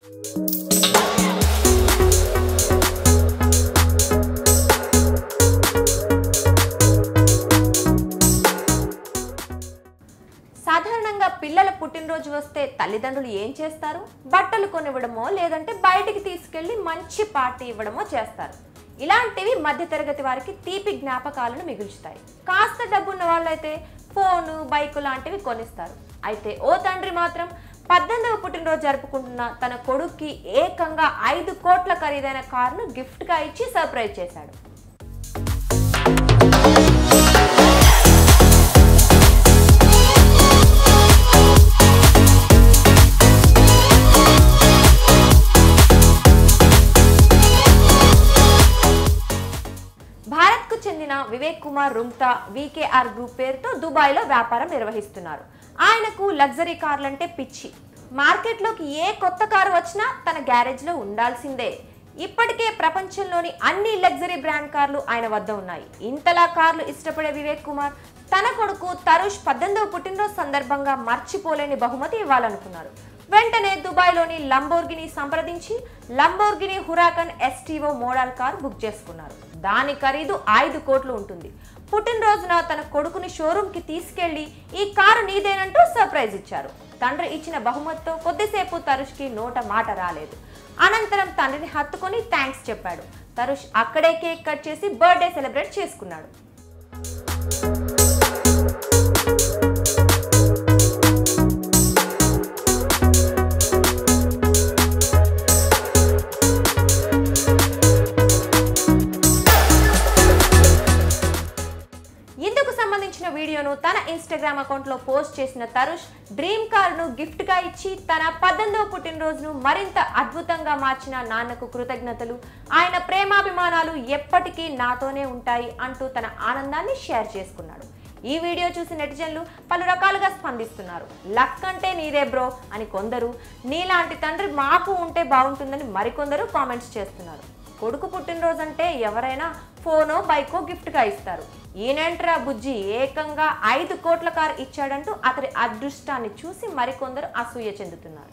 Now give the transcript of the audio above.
సాధారణంగా పిల్లల పుట్టినరోజు వస్తే తల్లిదండ్రులు ఏం చేస్తారు? బట్టలు కొనివ్వడమో లేదంటే బయటికి తీసుకెళ్లి మంచి పార్టీ ఇవ్వడమో చేస్తారు. ఇలాంటివి మధ్యతరగతి వారికి తీపి జ్ఞాపకాలను మిగుల్చుతాయి. కాస్త డబ్బున్న వాళ్ళైతే ఫోను, బైకు లాంటివి కొనిస్తారు. అయితే ఓ తండ్రి మాత్రం 18వ పుట్టినరోజు జరుపుకుంటున్న తన కొడుక్కి ఏకంగా 5 కోట్ల ఖరీదైన కారును గిఫ్ట్గా ఇచ్చి సర్ప్రైజ్ చేశాడు. చెందిన వివేక్ కుమార్ రుంగ్తా వికేఆర్ గ్రూప్ పేరుతో దుబాయ్లో వ్యాపారం నిర్వహిస్తున్నారు. ఆయనకు లగ్జరీ కార్లంటే పిచ్చి. మార్కెట్లోకి ఏ కొత్త కారు వచ్చినా తన గ్యారేజ్లో ఉండాల్సిందే. ఇప్పటికే ప్రపంచంలోని అన్ని లగ్జరీ బ్రాండ్ కార్లు ఆయన వద్ద ఉన్నాయి. ఇంతలా కార్లు ఇష్టపడే వివేక్ కుమార్ తన కొడుకు తరుష్ 18వ పుట్టినరోజు సందర్భంగా మర్చిపోలేని బహుమతి ఇవ్వాలనుకున్నారు. వెంటనే దుబాయ్లోని లంబోర్గిని సంప్రదించి లంబోర్గిని హురాకన్ ఎస్టీవో మోడల్ కార్ బుక్ చేసుకున్నారు. దాని ఖరీదు 5 కోట్లు ఉంటుంది. పుట్టినరోజున తన కొడుకుని షోరూమ్కి తీసుకెళ్లి ఈ కారు నీదేనంటూ సర్ప్రైజ్ ఇచ్చారు. తండ్రి ఇచ్చిన బహుమతితో కొద్దిసేపు తరుష్కి నోట మాట రాలేదు. అనంతరం తండ్రిని హత్తుకొని థ్యాంక్స్ చెప్పాడు. తరుష్ అక్కడే కేక్ కట్ చేసి బర్త్డే సెలబ్రేట్ చేసుకున్నాడు. వీడియోను తన ఇన్స్టాగ్రామ్ అకౌంట్లో పోస్ట్ చేసిన తరుష్ డ్రీమ్ కారును గిఫ్ట్ గా ఇచ్చి తన 18వ పుట్టినరోజును మరింత అద్భుతంగా మార్చిన నాన్నకు కృతజ్ఞతలు, ఆయన ప్రేమాభిమానాలు ఎప్పటికీ నాతోనే ఉంటాయి అంటూ తన ఆనందాన్ని షేర్ చేసుకున్నాడు. ఈ వీడియో చూసి నెటిజన్లు పలు రకాలుగా స్పందిస్తున్నారు. లక్ అంటే నీదే బ్రో అని కొందరు, నీలాంటి తండ్రి మాకు ఉంటే బాగుంటుందని మరికొందరు కామెంట్స్ చేస్తున్నారు. కొడుకు పుట్టినరోజు అంటే ఎవరైనా ఫోనో బైకో గిఫ్ట్గా ఇస్తారు. ఈయనంట్రా బుజ్జి ఏకంగా 5 కోట్ల కారు ఇచ్చాడంటూ అతడి అదృష్టాన్ని చూసి మరికొందరు అసూయ చెందుతున్నారు.